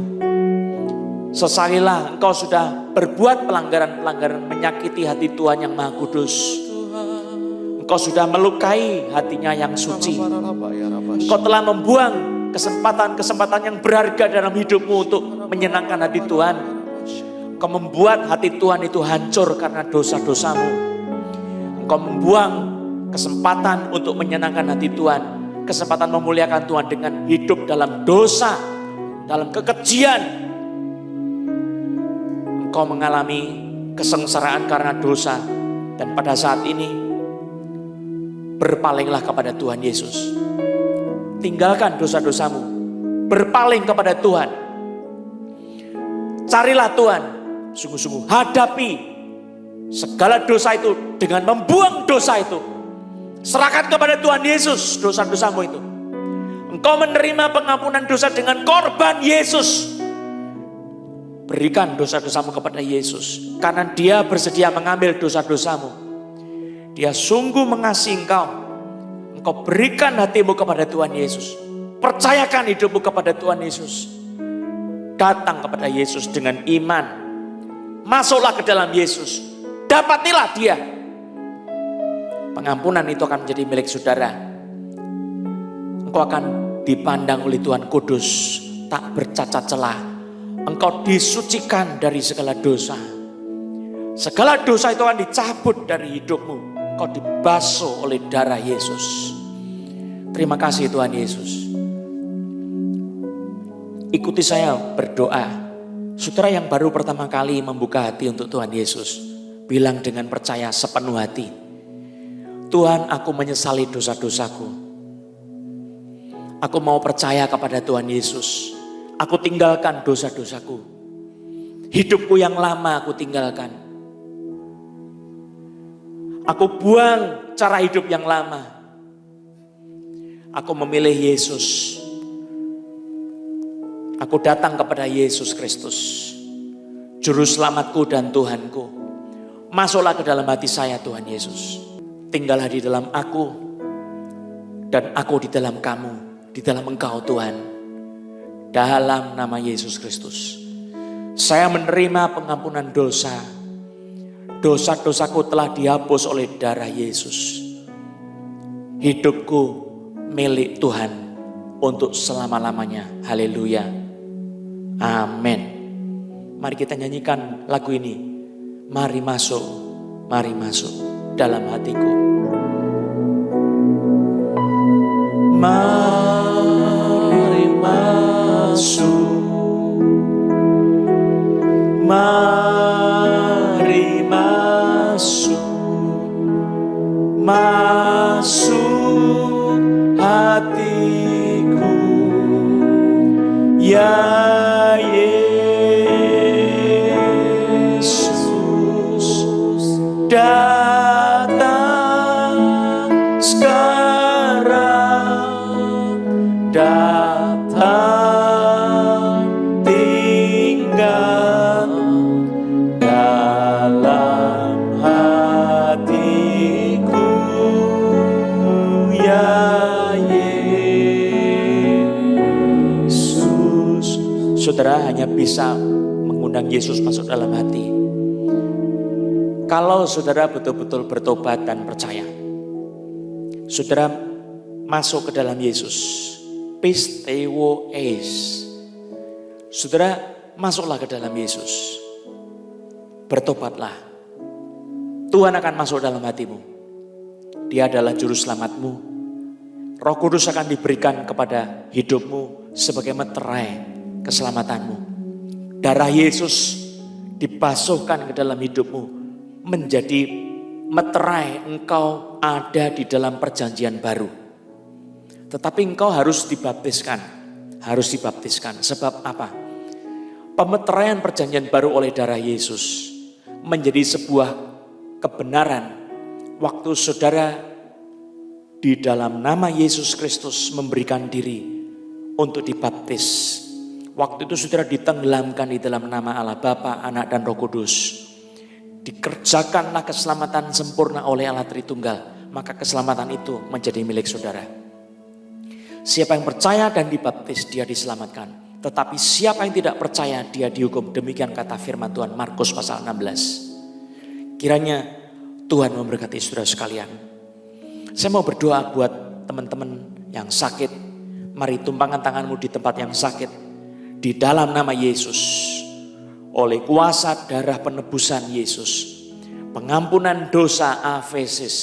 Sesalilah engkau sudah berbuat pelanggaran-pelanggaran menyakiti hati Tuhan yang Maha Kudus. Engkau sudah melukai hatinya yang suci. Engkau telah membuang kesempatan-kesempatan yang berharga dalam hidupmu untuk menyenangkan hati Tuhan. Engkau membuat hati Tuhan itu hancur karena dosa-dosamu. Engkau membuang kesempatan untuk menyenangkan hati Tuhan. Kesempatan memuliakan Tuhan dengan hidup dalam dosa, dalam kekejian. Engkau mengalami kesengsaraan karena dosa. Dan pada saat ini, berpalinglah kepada Tuhan Yesus. Tinggalkan dosa-dosamu. Berpaling kepada Tuhan. Carilah Tuhan. Sungguh-sungguh hadapi segala dosa itu dengan membuang dosa itu. Serahkan kepada Tuhan Yesus dosa-dosamu itu. Engkau menerima pengampunan dosa dengan korban Yesus. Berikan dosa-dosamu kepada Yesus. Karena Dia bersedia mengambil dosa-dosamu. Dia sungguh mengasihi engkau. Engkau berikan hatimu kepada Tuhan Yesus. Percayakan hidupmu kepada Tuhan Yesus. Datang kepada Yesus dengan iman. Masuklah ke dalam Yesus. Dapatilah Dia. Pengampunan itu akan menjadi milik saudara. Engkau akan dipandang oleh Tuhan kudus, tak bercacat celah. Engkau disucikan dari segala dosa. Segala dosa itu akan dicabut dari hidupmu. Engkau dibasuh oleh darah Yesus. Terima kasih Tuhan Yesus. Ikuti saya berdoa. Saudara yang baru pertama kali membuka hati untuk Tuhan Yesus, bilang dengan percaya sepenuh hati. Tuhan, aku menyesali dosa-dosaku. Aku mau percaya kepada Tuhan Yesus. Aku tinggalkan dosa-dosaku. Hidupku yang lama aku tinggalkan. Aku buang cara hidup yang lama. Aku memilih Yesus. Aku datang kepada Yesus Kristus. Juru selamatku dan Tuhanku. Masuklah ke dalam hati saya Tuhan Yesus. Tinggallah di dalam aku dan aku di dalam kamu, di dalam Engkau Tuhan. Dalam nama Yesus Kristus. Saya menerima pengampunan dosa. Dosa-dosaku telah dihapus oleh darah Yesus. Hidupku milik Tuhan untuk selama-lamanya. Haleluya. Amin. Mari kita nyanyikan lagu ini. Mari masuk dalam hatiku. Mari masuk, mari masuk, masuk hatiku, ya Yesus. Datang tinggal dalam hatiku, ya Yesus. Saudara hanya bisa mengundang Yesus masuk dalam hati kalau saudara betul-betul bertobat dan percaya. Saudara masuk ke dalam Yesus. Pistewo es. Saudara masuklah ke dalam Yesus. Bertobatlah. Tuhan akan masuk dalam hatimu. Dia adalah juru selamatmu. Roh Kudus akan diberikan kepada hidupmu sebagai meterai keselamatanmu. Darah Yesus dibasuhkan ke dalam hidupmu menjadi meterai engkau ada di dalam perjanjian baru. Tetapi engkau harus dibaptiskan. Harus dibaptiskan. Sebab apa? Pemeteraian perjanjian baru oleh darah Yesus menjadi sebuah kebenaran waktu saudara di dalam nama Yesus Kristus memberikan diri untuk dibaptis. Waktu itu saudara ditenggelamkan di dalam nama Allah Bapa, Anak dan Roh Kudus. Dikerjakanlah keselamatan sempurna oleh Allah Tritunggal. Maka keselamatan itu menjadi milik saudara. Siapa yang percaya dan dibaptis dia diselamatkan. Tetapi siapa yang tidak percaya dia dihukum. Demikian kata firman Tuhan Markus pasal 16. Kiranya Tuhan memberkati saudara sekalian. Saya mau berdoa buat teman-teman yang sakit. Mari tumpangkan tanganmu di tempat yang sakit. Di dalam nama Yesus, oleh kuasa darah penebusan Yesus, pengampunan dosa afesis,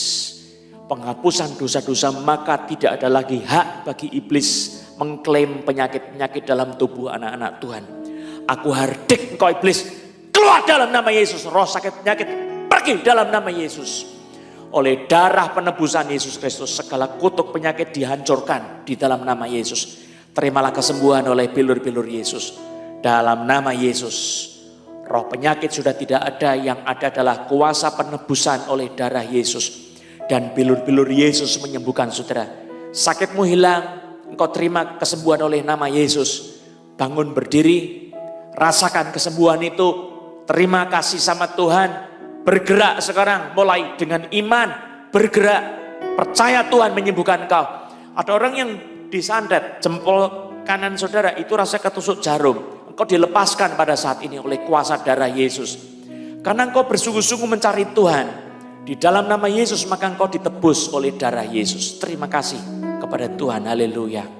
penghapusan dosa-dosa, maka tidak ada lagi hak bagi iblis mengklaim penyakit-penyakit dalam tubuh anak-anak Tuhan. Aku hardik engkau iblis, keluar dalam nama Yesus. Roh sakit penyakit pergi dalam nama Yesus. Oleh darah penebusan Yesus Kristus, segala kutuk penyakit dihancurkan di dalam nama Yesus. Terimalah kesembuhan oleh bilur-bilur Yesus. Dalam nama Yesus, roh penyakit sudah tidak ada, yang ada adalah kuasa penebusan oleh darah Yesus. Dan bilur-bilur Yesus menyembuhkan saudara. Sakitmu hilang, engkau terima kesembuhan oleh nama Yesus. Bangun berdiri, rasakan kesembuhan itu, terima kasih sama Tuhan. Bergerak sekarang, mulai dengan iman, bergerak, percaya Tuhan menyembuhkan engkau. Ada orang yang disandet, jempol kanan saudara itu rasa ketusuk jarum. Engkau dilepaskan pada saat ini oleh kuasa darah Yesus. Karena engkau bersungguh-sungguh mencari Tuhan. Di dalam nama Yesus maka engkau ditebus oleh darah Yesus. Terima kasih kepada Tuhan. Haleluya.